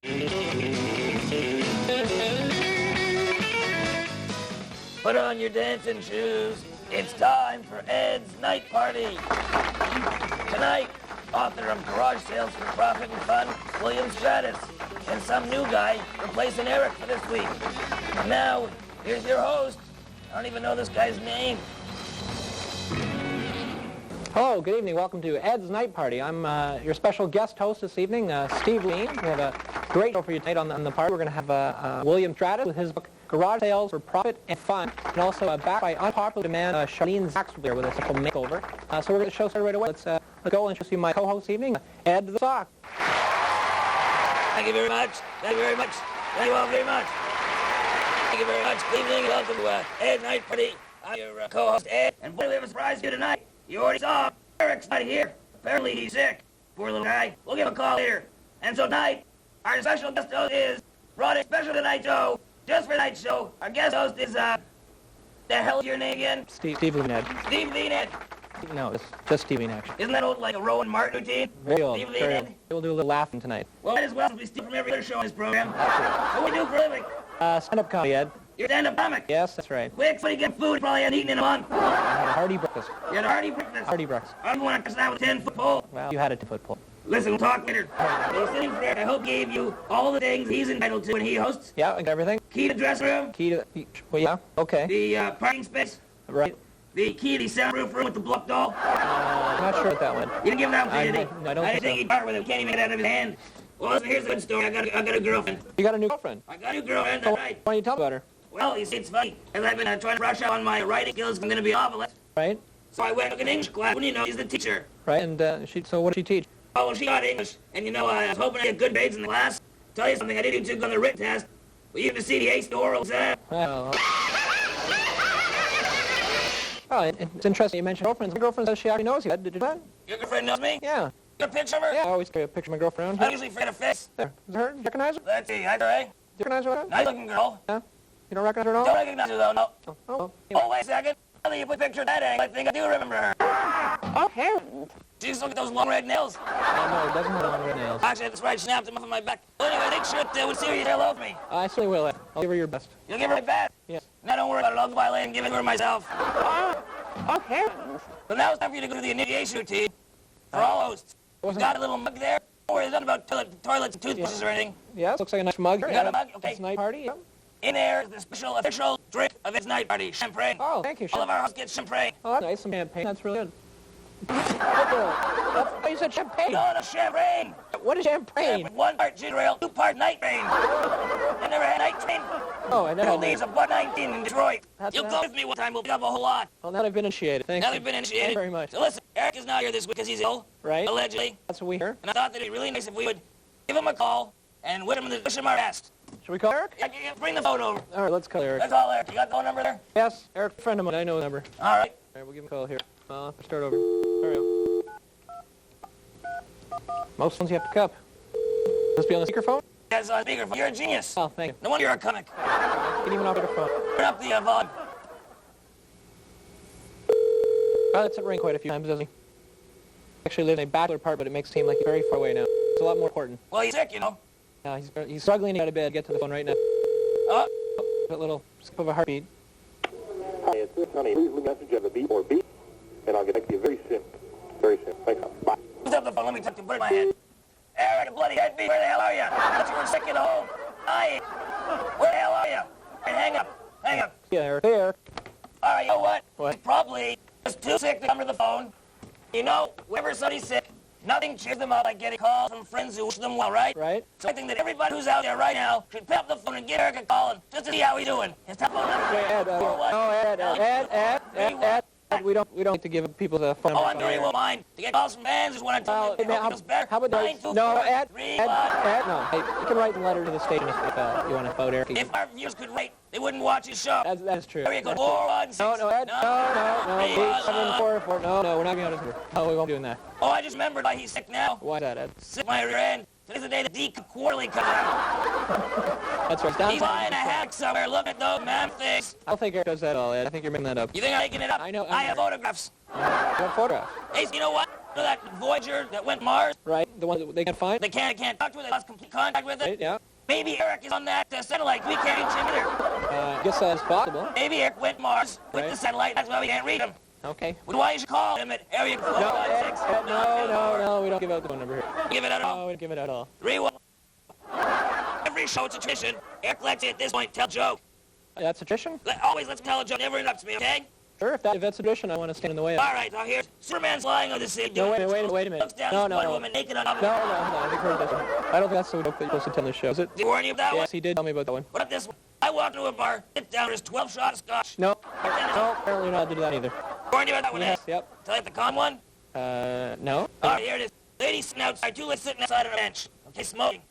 Put on your dancing shoes. It's time for Ed's Night Party. Tonight, author of Garage Sales for Profit and Fun, William Stratus, and some new guy replacing Eric for this week. And now, here's your host. I don't even know this guy's name. Hello, good evening. Welcome to Ed's Night Party. I'm your special guest host this evening, Steve Lean. We have a great show for you tonight on the party. We're going to have William Stratus with his book, Garage Sales for Profit and Fun, and also backed by unpopular demand, Charlene Zach's here with a simple makeover. So we're going to show started right away. Let's go and introduce you my co-host this evening, Ed the Sock. Thank you very much. Thank you very much. Thank you all very much. Thank you very much. Good evening and welcome to Ed's Night Party. I'm your co-host, Ed, and boy, we have a surprise for you tonight. You already saw him. Eric's not here. Apparently he's sick. Poor little guy. We'll give him a call later. And so tonight, our special guest host is brought a special tonight show. Just for tonight's show, our guest host is, the hell is your name again? Steve Lean, Ed. Steve Lean, Ed. No, it's just Steve Lean, actually. Isn't that old, like a Rowan Martin routine? Very old. Steve Lean, Ed. We'll do a little laughing tonight. Well, might as well, we steal from every other show on this program. So what do you do for a living? Stand-up comedy, Ed. You're a stand-up comic. Yes, that's right. Quick, so you get food you probably haven't eaten in a month. I had a hearty breakfast. You had a hearty breakfast. Hearty breakfast. I'm going to that with a 10-foot pole. Well, you had a 10-foot pole. Listen, we'll talk later. He's sitting there. I hope he gave you all the things he's entitled to when he hosts. Yeah, I got everything. Key to the dressing room. Key to well, yeah, okay. The parking space. Right. The key to the soundproof room with the block doll. I'm not sure what that one. You didn't give it out to me, did he? No, I don't I didn't think he'd part with it. We can't even get it out of his hand. Well, listen, here's a good story. I got a girlfriend. You got a new girlfriend? I got a new girlfriend, that's right. Why don't you tell me about her? Well, you see, it's funny. As I've been trying to brush up on my writing skills, I'm going to be a novelist. Right. So I went to an English class. What do you know? She's the teacher. Right, and so what did she teach? Oh, well, she taught English. And, you know, I was hoping to get good grades in the class. Tell you something, I didn't do too good on the written test. Well, you have to see the ace the oral exam. Well, it's interesting you mentioned girlfriends. My girlfriend says she already knows you. Did you do that? Your girlfriend knows me? Yeah. You got a picture of her? Yeah, I always carry a picture of my girlfriend. I usually forget a face. There. Is it her? Do you recognize her? Do Let's see. Hi, Ray. you recognize her? Nice looking girl. Yeah. You don't recognize her at all? Don't recognize her, though, no. Oh. Oh, wait a second. Now that you put a picture of that angle, I think I do remember her. Oh, hair. She's look at those long red nails. No, it doesn't have long red nails. Actually, that's right. Snapped them off of my back. Well, anyway, make sure that would see you hello to me. I certainly will. I'll give her your best. You'll give her my bat? Yes. Now, don't worry about it. I'll go by lane and give it to her myself. Oh, hair. But now it's time for you to go to the initiation routine for all hosts. Got a little mug there? Don't worry, it's not about toilets and toothbrushes or anything. Yes, looks like a nice mug. You got a mug? Okay. It's a night party, yeah. In there is the special official drink of its night party, champagne. Oh, thank you. All of our hosts get champagne. Oh, that's nice. Some champagne. That's really good. Oh, you said champagne. No, champagne. What is champagne? 1 part ginger ale, 2 part night train. I never had night train. Oh, I never Two had leaves of Bud 19 in Detroit. That's You'll right. go with me one time. We'll pick up a whole lot. Well, now they've been initiated. Thank Now you. they've been initiated. Thank you very much. So listen, Eric is not here this week because he's ill, Right. allegedly. That's what we hear. And I thought that it'd be really nice if we would give him a call and wish him our best. Should we call Eric? Yeah, bring the phone over. All right, let's call Eric. Let's call Eric. You got the phone number there? Yes, Eric, friend of mine. I know the number. All right. All right, we'll give him a call here. Start over. Hurry up. Most phones you have to cup. Must be on the speakerphone? Yes, on speakerphone. You're a genius. Oh, thank you. No wonder you're a comic. You can even operate a phone. Turn up the volume. Well, that's it ring quite a few times, doesn't he? Actually lives in a bachelor part, but it makes it seem like he's very far away now. It's a lot more important. Well, he's sick, you know. Yeah, he's struggling to get out of bed. Get to the phone right now. Oh, A little skip of a heartbeat. Hi, it's Rick, honey. Please leave a message on the beep or beep, and I'll get back to you very soon. Very soon. Thanks. Bye. who's up the phone? Let me talk to you. Put it in my head. Eric, bloody head beat. Where the hell are you? I thought you were sick in the home. Hi. Where the hell are you? Hey, hang up. Hang up. Yeah, Eric. Hey, Eric. All right, you know what? What? He's probably just too sick to come to the phone. You know, whenever somebody's sick, nothing cheers them up like getting calls from friends who wish them well, right? Right. So I think that everybody who's out there right now should pick up the phone and give Eric a call and just to see how he's doing. His telephone number Hey, Ed. is 41. No, Ed. We don't like to give people the phone Oh, number. I'm sure he won't mind. To get calls from fans who want to tell Well, me how it feels better. how about no, Ed, 924-31. no. Hey, you can write a letter to the station if you want to vote Eric. If our viewers could rate, they wouldn't watch his show. That's true. Area code That's true. 416. No, Ed. No. 311. 744. No, we're not going to this. No, we won't be doing that. Oh, I just remembered why he's sick now. Why is that, Ed? Sick my rear end. Today's the day the D Quarterly comes out. That's right. He's lying in a hack somewhere. Look at those man things. I don't think Eric does that at all, Ed. I think you're making that up. You think I'm making it up? I know. I have photographs. What photograph? Hey, you know what? know that Voyager that went to Mars? Right, the one that they can't find? They can't talk to it. They lost complete contact with it. Right, yeah. Maybe Eric is on that satellite. We can't reach him either. I guess that's possible. Maybe Eric went to Mars with Right. the satellite. That's why we can't reach him. Okay. Well, why you should call him at area 456? No, we don't give out the phone number here. Give it at all. No, we don't give it at all. 3-1. Every show it's a tradition. Eric lets you at this point tell a joke. That's a tradition? Always let's tell a joke. Never interrupts me, okay? Sure, if that's a tradition, I want to stand in the way of it. All right, now here's Superman's lying on the sea. No, wait a minute. Looks down No, at no, one no. woman naked on top of No, him. hold on. I think I heard this one. I don't think that's the joke that you're supposed to tell in the show, is it? Did he warn you of that one? Yes, he did tell me about that one. What about this one? I walk into a bar, sit down, there's 12 shots of scotch. No, apparently not to do that either. Warn you about that one, Yes, eh? yep. Tell you the calm one? No. All right, here it is. Lady sitting outside, two ladies sitting outside on a bench. Okay, smoking.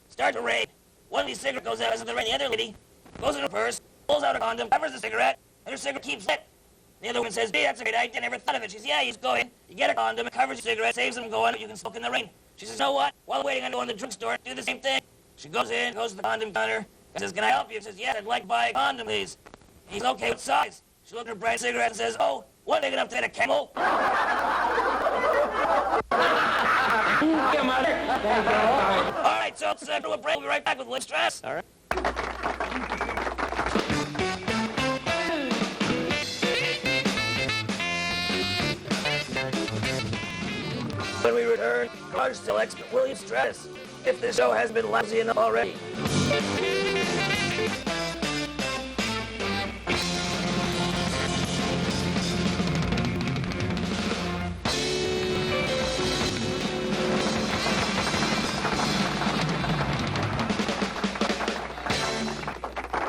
Start to raid. One of these cigarettes goes out as the raid. The other lady goes in her purse, pulls out a condom, covers the cigarette, and her cigarette keeps lit. The other woman says, "Gee, that's a great idea. I never thought of it." She says, "Yeah, you just go in, you get a condom, it covers your cigarette, saves them going, you can smoke in the rain." She says, "You know what? While waiting, I go in the drugstore, do the same thing." She goes in, goes to the condom counter, and says, "Can I help you?" She says, "Yes, I'd like to buy a condom, please." He's, "Okay, what size?" She looks at her bright cigarette and says, "Oh, one big enough to hit a camel." All right, so let's do a break. We'll be right back with Liz Stress. All right. When we return, Garage Sale expert William Stratus. If this show hasn't been lousy enough already.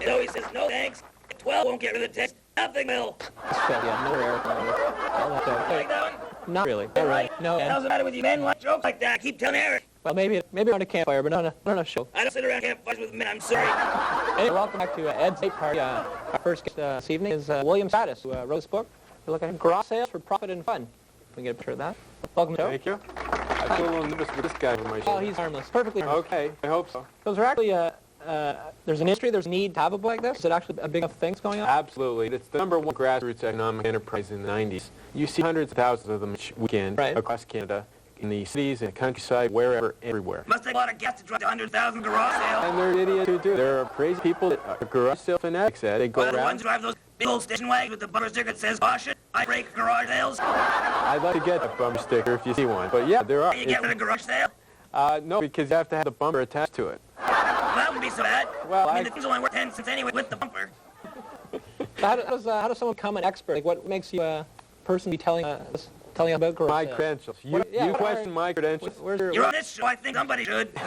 You know, he says, "No thanks. 12 won't get rid of the taste. Nothing will." Yeah, no air. Like that one? Not really. All right. No, How's the matter with you men? Like jokes like that? Keep telling Eric. well, maybe around a campfire, but not on a show. I don't sit around campfires with men. I'm sorry. Hey, welcome back to Ed's Night Party. Our first guest this evening is William Stratus, who wrote this book. We're looking at garage sales for profit and fun. Can we get a picture of that? Welcome to the show. Thank you. I feel a little nervous with this guy on my shoulder. Oh, he's harmless. Perfectly harmless. Okay, I hope so. Those are actually, there's an industry, there's a need to have a book like this. Is it actually a big enough thing going on? Absolutely. It's the #1 grassroots economic enterprise in the 90s. You see hundreds of thousands of them each weekend Right. across Canada, in the cities, in the countryside, wherever, everywhere. Must take a lot of gas to drive to 100,000 garage sales. And they're idiots who do. There are crazy people that are garage sale fanatics that they go Are the around. ones who drive those big old station wagons with the bumper sticker that says, "Caution, I break garage sales"? I'd like to get a bumper sticker if you see one. But yeah, there are. You get rid of garage sale? No, because you have to have the bumper attached to it. Well, that wouldn't be so bad. Well, I mean, the thing's only worth 10 cents anyway with the bumper. So how does someone become an expert? Like, what makes you a person be telling about garage My sales? credentials. You, What- yeah, you what question are- my credentials. Where's your... You're on this show. I think somebody should. Good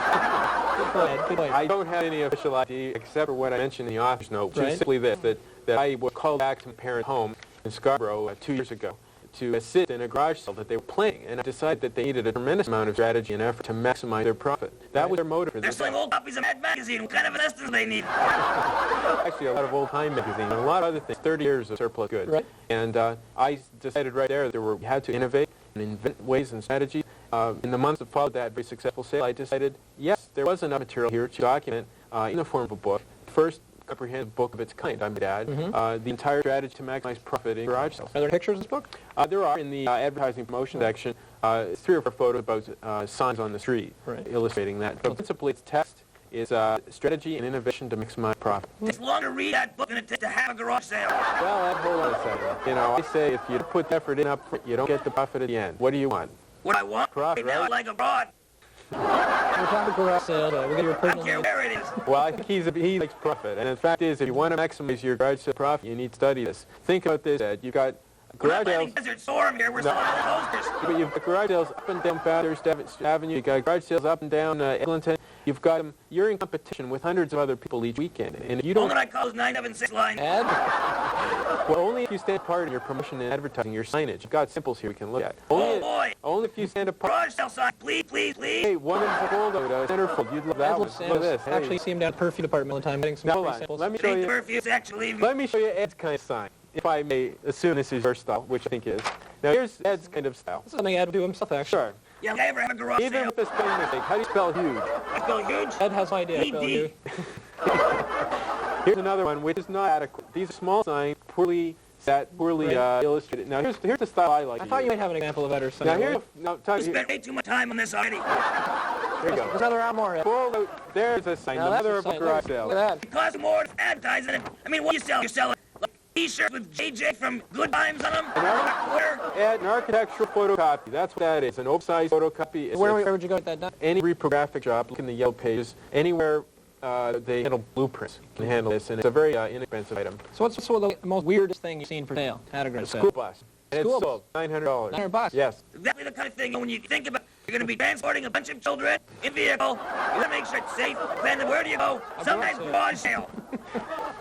point, good point. I don't have any official ID except for what I mentioned in the author's note, which Right. is simply this, that I was called back to my parents' home in Scarborough 2 years ago to assist in a garage sale that they were planning, and I decided that they needed a tremendous amount of strategy and effort to maximize their profit. That was their motive for They're this. selling old copies of Mad Magazine. What kind of assistance they need? Actually, a lot of old-time magazines and a lot of other things, 30 years of surplus goods. Right. And I decided right there that we had to innovate and invent ways and strategies. In the months that followed that very successful sale, I decided, yes, there was enough material here to document in the form of a book, first comprehensive book of its kind, I might add, the entire strategy to maximize profit in garage sales. Are there pictures of this book? There are, in the advertising promotion section, 3 or 4 photos about signs on the street Right. illustrating that. But principally, its text is strategy and innovation to maximize profit. It's longer to read that book than it takes to have a garage sale. Well, hold on a second. You know, I say if you put effort in up front, you don't get the profit at the end. What do you want? What I want Profit, right now, right? like abroad. We're talking garage sales. We'll get your I don't personal... care where it is. Well, I think he likes profit. And the fact is, if you want to maximize your garage sale profit, you need to study this. Think about this, Ed. You've got We're not garage letting sales, Desert Storm here. We're selling old posters. but you've got garage sales up and down Bathurst Avenue. You've got garage sales up and down Eglinton. You've got them. You're in competition with hundreds of other people each weekend. And if you Only don't, I call those 976 line. Ed? well, only if you stand apart in your promotion and advertising, your signage. You've got samples here we can look at. Oh boy. Only if you stand apart. Garage sale sign. Please, please, please. Hey, one in Goldo, centerfold. You'd love that Ed one. looks Look at this. Hey. Actually, see him down at the perfume department all the time getting some Now, free hold on. samples. Let me show Take the you. perfume actually. Let me show you Ed's kind of sign, if I may assume this is your style, which I think is. Now, here's Ed's kind of style. That's something Ed would do himself, actually. Sure. Yeah, I ever have a garage Even sale. with the spelling mistake, how do you spell huge? I spell huge. Ed has no idea. So ED. you- Here's another one which is not adequate. These are small signs, poorly that poorly illustrated. Now, here's the style I like. I thought you might have an example of that or something. We spent way too much time on this already. There you go. There's another round more. There's a sign. The mother of a garage sale. Look at that. It costs more to advertise it. I mean, what do you sell? You're selling like, T-shirts with JJ from Good Times on them? An architectural photocopy. That's what that is. An oversized photocopy. Where would you go with that done? Any reprographic shop, look in the yellow pages. Anywhere they handle blueprints can handle this, and it's a very inexpensive item. So what's the most weirdest thing you've seen for sale at a garage sale? School bus. And School it's sold $900. $900? Yes. Exactly the kind of thing when you think about you're going to be transporting a bunch of children in vehicle. You got to make sure it's safe. Depending where do you go? Sometimes garage sale.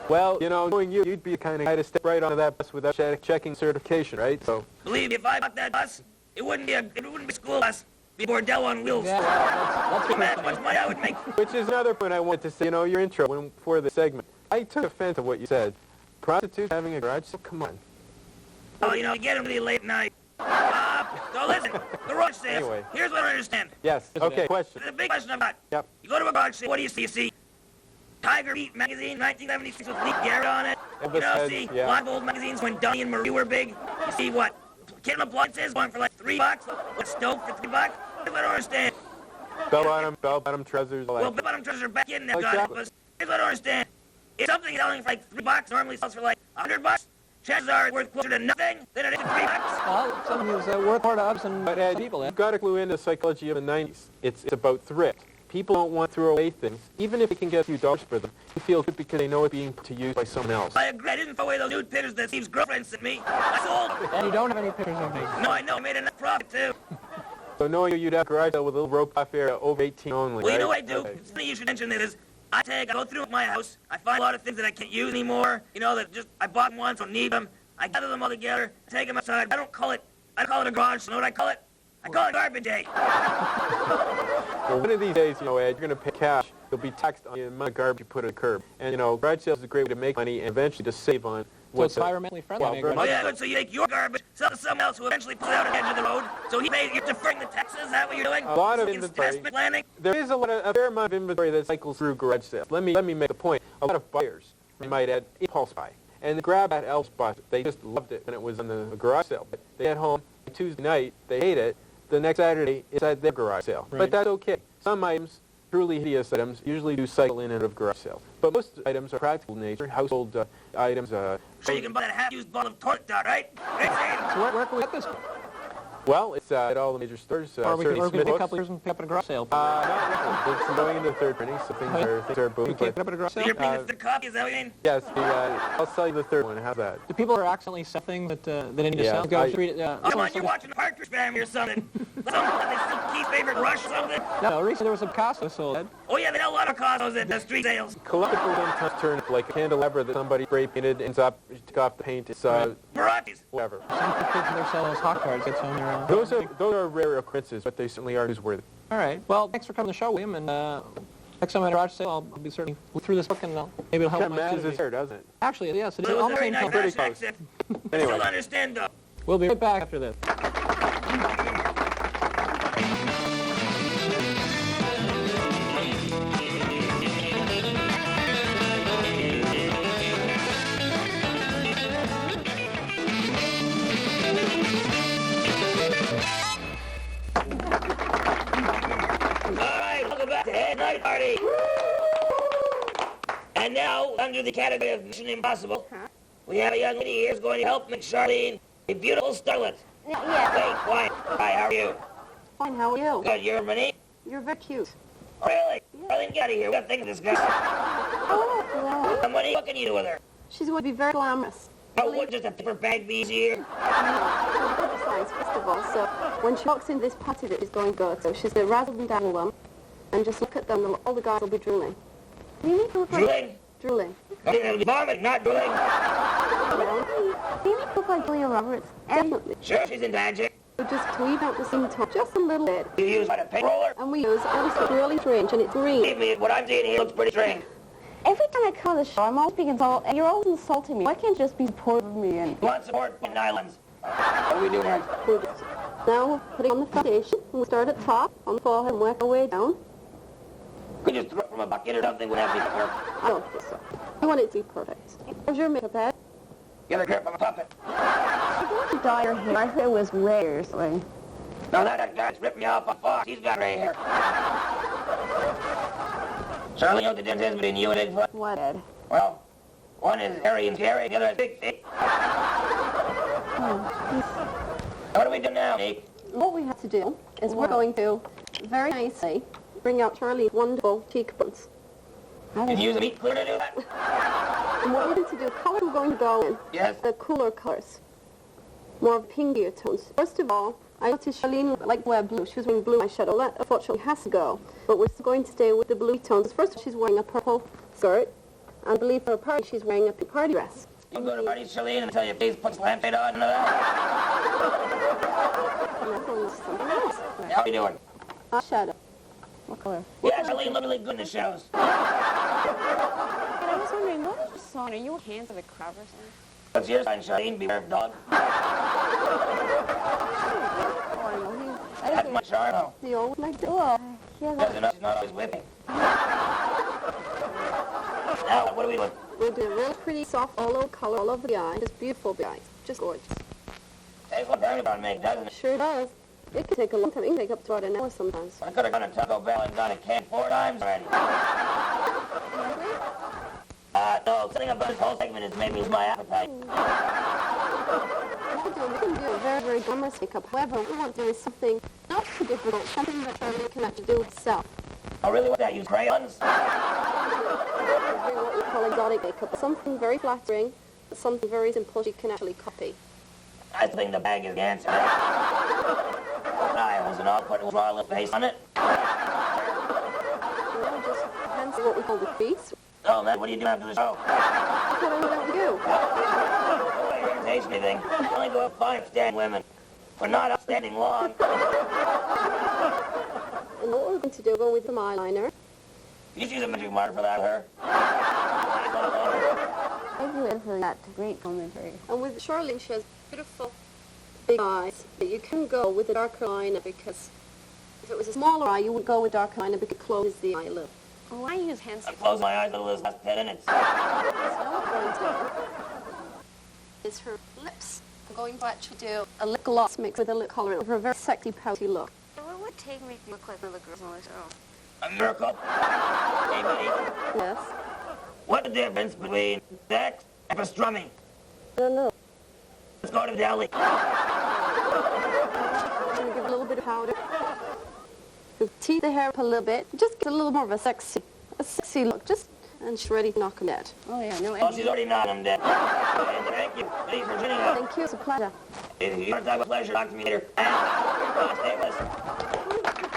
Well, you know, knowing you, you'd be the kind of guy to step right onto that bus without checking certification, right? So. Believe me, if I bought that bus, it wouldn't be a school bus. It'd be a Bordell on wheels. Yeah, that's Imagine how much money I would make. Which is another point I wanted to say. You know, your intro for the segment. I took offense to what you said. Prostitutes having a garage sale? Come on. Oh, you know, you get them really late at night. So listen, garage sales. Anyway. Here's what I don't understand. Yes. Okay. Question. The big question I've got. Yep. You go to a garage sale, what do you see? You see Tiger Beat magazine, 1976 with Lee Garrett on it. Elvis You know, heads, see yeah. live old magazines when Donnie and Marie were big. You see what? Kid appliances going for like $3. What stove for $3? Here's what I don't understand. Bell-bottom trousers. Well, bottom trousers are back in there, God help Exactly. us. Here's what I don't understand. If something selling for like $3 normally sells for like $100, chances are it's worth closer to nothing than it is to $3. Well, something is worth more to us than But Ed, people. you've got to clue into the psychology of the 90s. It's about thrift. People don't want to throw away things, even if they can get a few dollars for them. They feel good because they know it's being put to use by someone else. I agree. I didn't throw away those nude pictures that Steve's girlfriend sent me. I sold. And you don't have any pictures of me. No, I know. I made enough profit, too. So knowing you'd have a garage sale with a little rope off area over 18 only, Well, you know what right? I do? Okay. It's funny you should mention this. I go through my house. I find a lot of things that I can't use anymore. You know, that just I bought them once, don't need them. I gather them all together, take them outside. I don't call it a garage. You know what I call it? I call it garbage day. Well, one of these days, you know, Ed, you're going to pay cash. You'll be taxed on the amount of garbage you put at the curb. And, you know, garage sales is a great way to make money and eventually to save on So it's environmentally friendly. Well, I mean, very Oh, garage yeah, sale. good. So you take your garbage, sell it to someone else who eventually pulls it out at the edge of the road. So he pays, you're deferring the taxes. Is that what you're doing? A lot of It's inventory. investment planning. There is a fair amount of inventory that cycles through garage sales. Let me make the point. A lot of buyers, I might add, impulse buy. And they grab that Elvis bus. They just loved it when it was on the garage sale. But they get home Tuesday night, they hate it. The next Saturday, it's at their garage sale. Right. But that's okay. Some items, truly hideous items, usually do cycle in and out of garage sales. But most items are practical in nature, household items. So you can buy that half-used bottle of toilet dart, right? So where can we get this? Well, it's at all the major stores. Or we certainly can Smith take a Books. couple years and pick up at a garage sale. Not really. It's going into the third printing, so things are booming. We can't pick up at a garage So sale? you're bringing the copy, is that what you mean? Yes, I'll sell you the third one. How's that? Do people who are accidentally sell things that they need to Yeah, sell? Go I- through it. Come on, you're watching the Partridge Family or something. Some Keith's favorite Rush or something. No, recently there was a Picasso sold. Ed. Oh, yeah, they have a lot of Picassos at the street sales. Collectibles sometimes turn up like a candelabra that somebody spray painted, ends up, took off the paint, it's Varieties. whatever. Some kids they're selling those hot cards. Get some there. Those are rare occurrences, but they certainly are newsworthy. All right. Well, thanks for coming to the show, William. And next time at a garage sale, I'll be certainly look through this book and maybe it'll help Kind of my matches strategy. his hair, doesn't it? Actually, yes, it is It was a almost very same nice color. Pretty Rush close. accent. I Anyway. still don't understand, though. We'll be right back after this. All right, welcome back to Head Night Party. And now, under the category of Mission Impossible, we have a young lady here who's going to help make Charlene a beautiful starlet. Yeah, Hey, quiet. Hi, how are you? fine. How are you? Good, you're Minnie? You're very cute. Really? Charlene, get out of here. We got things to discuss. Oh, hello. And what can you do with her? She's going to be very glamorous. Oh, what, just a paper bag be easier? She's going to science festival, so when she walks into this party that she's going to go to, she's going to razzle them, dazzle them, and just look at them, all the guys will be drooling. You need to look like... Drooling? Drooling. Okay, that'll be vomit, not drooling. You need to look like Julia Roberts. Definitely. Sure, she's in magic. We just tweed out the seam top just a little bit, You use what, a paint roller? and we use it's really strange, and it's green. Believe me, what I'm seeing here looks pretty strange. Every time I come to the show, I'm always being insulted, and you're always insulting me. Why can't you just be supportive of me? And You want support? Put islands. What are we doing here? Now we're putting on the foundation, and we start at the top, on the forehead, and work our way down. Could you just throw it from a bucket or something? Would that be better? I don't think so. I want it to be perfect. How's your makeup, Ed? Give a grip, I'm a puppet. I want to dye your hair. My hair was rare, so No, that guy's ripped me off a fox. He's got gray hair. Charlie, you know what the difference is between you and Bigfoot? what, Ed? Well, one is hairy and scary, the other is big feet. What do we do now, Nick? What we have to do is we're going to very nicely bring out Charlie's wonderful cheekbones. Can you use a meat cleaner to do that? And what we're going to do, colors we're going to go in. Yes. The cooler colors. More pinkier tones. First of all, I noticed Charlene liked to wear blue. She was wearing blue eyeshadow. That unfortunately has to go. But we're still going to stay with the blue tones. First, she's wearing a purple skirt. And I believe for a party, she's wearing a pink party dress. You can go to parties, Charlene, and tell you, please put some lampshade on and all that. And that's on something else. How are you doing? Eyeshadow. What color? Yeah, Charlene looked really good in the shows. And I was wondering, what is your song? Are you a Hands of the Crowd or something? What's your sign, Charlene? Beware of dog. That's my charm. The old like that. Well, yeah, Doesn't know she's not always with me. Now, what do we do? We'll do a real pretty soft all over color all over the eye. Just beautiful big eyes. Just gorgeous. Takes one time to make, doesn't it? Sure does. It can take a long time. It can take up to about an hour sometimes. I could have gone to Taco Bell and done a can 4 times already. No, something about this whole segment has made me lose my appetite. We can do a very, very glamorous makeup. However, we want to do something not too difficult, something that Charlie can actually do itself. Oh, really? What's that? Use crayons? What we call exotic makeup. Something very flattering, but something very simple she can actually copy. I think the bag is the answer. Styles and all, put a raw little face on it. Now just fancy what we call the crease. Oh, man, what do you do after the show? That's what I know that we do. Oh, I didn't taste anything. You only go up 5 standing women. We're not upstanding long. And what we're going to do, go with some eyeliner. You just use a magic marker for that, her. thank you, Ed, for that great commentary. And with Charlene, she has beautiful big eyes. But you can go with a darker liner because if it was a smaller eye, you would go with darker liner because it closes the eye a little. Oh, I use hands. I close my eyes a little last 10 minutes. So what we're going to do is her lips. I'm going to actually do a lip gloss mixed with a lip color for a very sexy, pouty look. What would take me to look like one of the girls on the show? A miracle. Hey, buddy. Yes. What's the difference between sex and pastrami? I don't know. Let's go to the deli. I'm going to give a little bit of powder. We'll tease the hair up a little bit. Just get a little more of a sexy look. Just, and she's ready to knock him dead. Oh, yeah, no, Oh, Ed. she's already knocked him dead. And thank you. Thanks for tuning up. Thank you. It's a pleasure. If you want to talk about pleasure, talk to me later. Stay with us.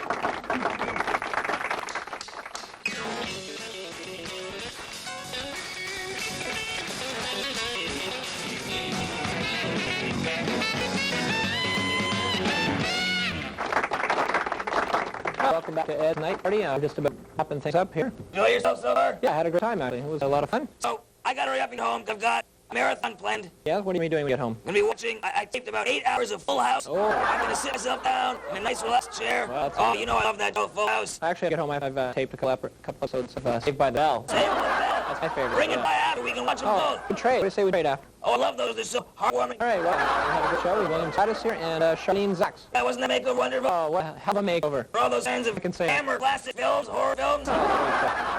Welcome back to Ed's Night Party. I'm just about wrapping things up here. Enjoy yourself so far? Yeah, I had a great time, actually. It was a lot of fun. So, I got to hurry up and home 'cause I've got a marathon planned. Yeah, what are you doing when you get home? I'm going to be watching, I taped about 8 hours of Full House. Oh. I'm going to sit myself down in a nice relaxed chair. Well, that's Oh, good. you know I love that show, Full House. Actually, I get home, I've taped a couple episodes of Saved by the Bell. Say it with that. That's my favorite. Bring it yeah. by after, we can watch them Oh, both. we trade. What do you say we trade after? Oh, I love those, they're so heartwarming. All right, well, we had a good show with William Titus here and Charlene Zacks. That wasn't that makeover wonderful? Oh, what a hell of a makeover. For all those fans of I can say- Hammer classic films, horror films,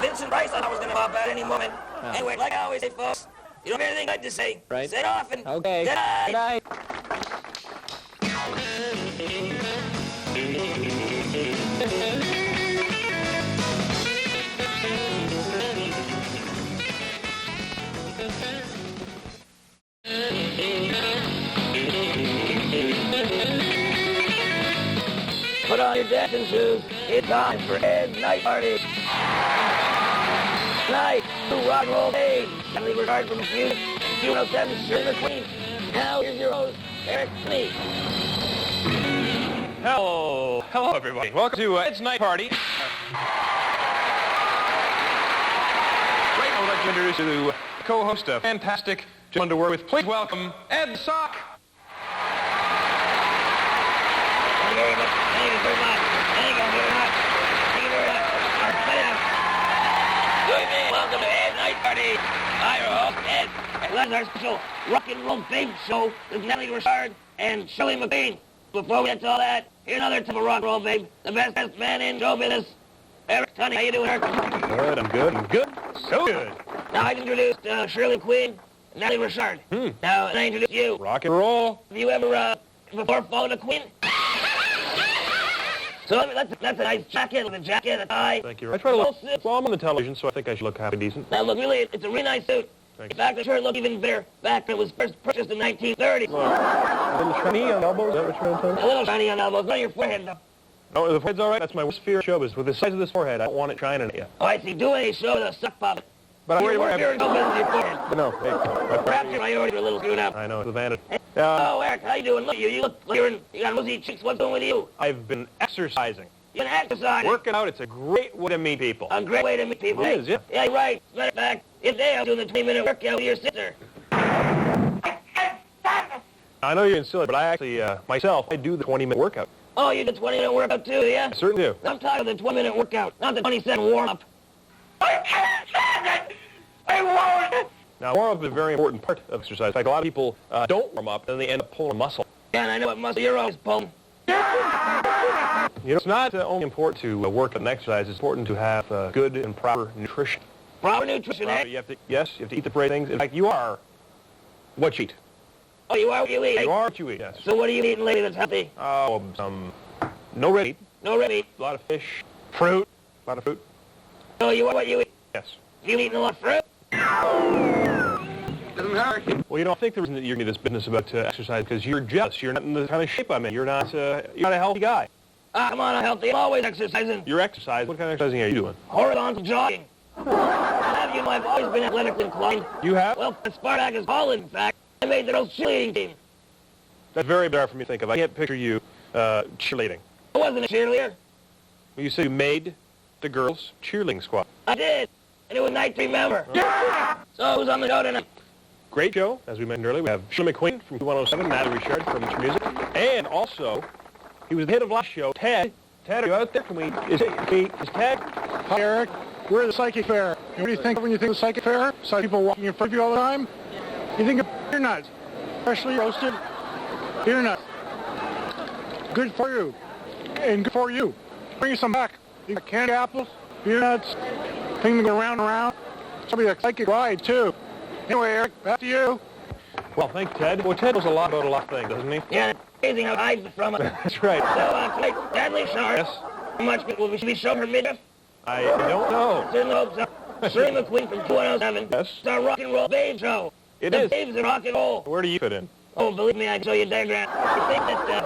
Vincent Price I thought was going to pop out any moment. Anyway, like I always say, folks, you don't have anything good to say. Right. Say it often. Okay. Good night. Good night. Put on your dancing shoes. It's time for Ed's Night Party. Tonight, to rock and roll day. Family regard from Hughes and Q107 Shirley McQueen. Now, here's your host, Eric Snee. Hello everybody. Welcome to Ed's Night Party. Right, I would like to introduce you to co-host, a fantastic gentleman to work with. Please welcome Ed Sock. Thank you very much. Thank you very much. Thank you very much. Thank you very much. All right, play it out. Good evening. Welcome to Ed's Night Party. I'm your host, Ed. That's our special rock and roll babe show with Nellie Richard and Shirley MacLaine. Before we get to all that, here's another type of rock and roll babe, the best man in show business, Eric Tunney. How you doing, Eric? Good, I'm good, I'm good. So good. Now, I introduced Shirley Quinn and Nellie Richard. Now, and I introduced you. Rock and roll. Have you ever, before followed a Queen? So that's a nice jacket with a jacket, a tie. Thank you. I try to look, well, I'm on the television, so I think I should look half decent. Now, look, really, it's a really nice suit. Thank In fact, the shirt looked even better back when it was first purchased in 1930. A little shiny on elbows, is that what you're trying to tell me? A little shiny on elbows, not your forehead, though. No, the forehead's all right. That's my worst fear of showbiz. With the size of this forehead, I don't want it shining at you. Oh, I see. Do a show with a suck puppet. But I'm Your worried worst fear of showbiz is your forehead. No, hey. Perhaps your priorities are a little screwed up. I know, it's a vanity. Oh, Eric, how you doing? Look, you look like you got rosy cheeks. What's going with you? I've been exercising. You're an exercise. Working out, it's a great way to meet people. A great way to meet people. It is, yeah. Yeah, you're right. As a matter of fact, if they are doing the 20-minute workout with your sister. I know you're in silly, but I actually, myself, I do the 20-minute workout. Oh, you do 20-minute workout too, yeah? I certainly do. I'm tired of the 20-minute workout, not the 20-second warm-up. I can't stand it! I won't! Now, warm-up is a very important part of exercise. In fact, a lot of people don't warm up, and they end up pulling a muscle. Yeah, and I know what muscle you're always pulling. You know, it's not only important to work out and exercise, it's important to have good and proper nutrition. Proper nutrition, eh? You have to eat the right things. In fact, you are what you eat. Oh, you are what you eat, eh? You are what you eat, yes. So what are you eating lately that's healthy? Oh, no red meat, No red meat. a lot of fish, fruit, a lot of fruit. So you are what you eat. Yes. You eating a lot of fruit? Doesn't hurt. Well, you know, I think the reason that you're into this business about exercise because you're jealous. You're not in the kind of shape I'm in. You're not a healthy guy. Ah, come on, I'm healthy. I'm always exercising. You're exercising. What kind of exercising are you doing? Horizontal jogging. Have you know, I've always been athletically inclined. You have? Well, at Spartacus Hall, in fact, I made the old cheerleading team. That's very bizarre for me to think of. I can't picture you cheerleading. I wasn't a cheerleader. You said you made the girls' cheerleading squad. I did. And it was a night to remember. So who's on the show tonight? Great show, as we mentioned earlier. We have Shirley MacLaine from Q107, Natalie Richard from True Music, and also, he was the head of last show, Ted. Ted, are you out there? Is Ted? Hi, Eric. We're at the Psychic Fair. And what do you think when you think of the Psychic Fair? Psychic people walking in front of you all the time? You think of beer nuts, freshly roasted beer nuts. Good for you, and good for you. Bring some back. You got candy apples, beer nuts, thing to go round and around. It's going to be a psychic ride, too. Anyway, Eric, back to you. Well, thank Ted. Well, Ted knows a lot about a lot of things, doesn't he? Yeah, it's amazing how I hide from it. That's right. So, tonight, Natalie Richard. Yes? How much will we show her midriff? I don't know. Certainly hope so. Shirley MacLaine from Q107. Yes? It's our rock and roll babe show. It the is. babes in rock and roll. Where do you fit in? Oh, believe me, I can show you a diagram. You think that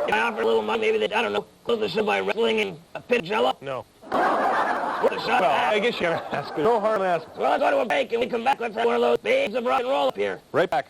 if I offer a little money, maybe that, I don't know, close the show by wrestling in a pit of jello? No. Worth a shot Well, at I that. guess you gotta ask. No harm in asking. Well, let's go to a break and we come back. Let's have one of those babes of rock and roll up here. Right back.